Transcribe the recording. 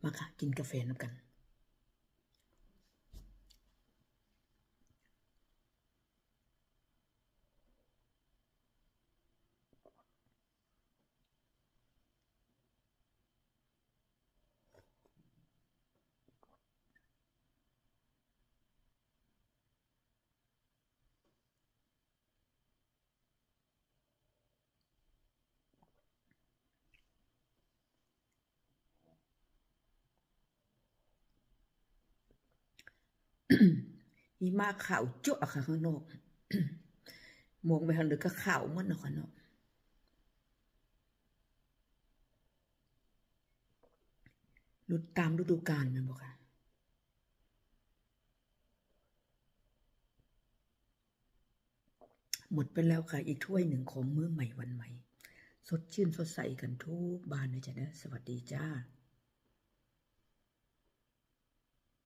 มาค่ะกินกาแฟน้ำกันมีมากข่าวเจ้าค่ะข้างนอกมองไปทางเดือก็ข่าวมันนะคะเนาะฤดูตามฤดูกาลมันบอกค่ะหมดไปแล้วค่ะอีกถ้วยหนึ่งของมื้อใหม่วันใหม่สดชื่นสดใสกันทุกบ้านเลยจ้ะนะสวัสดีจ้า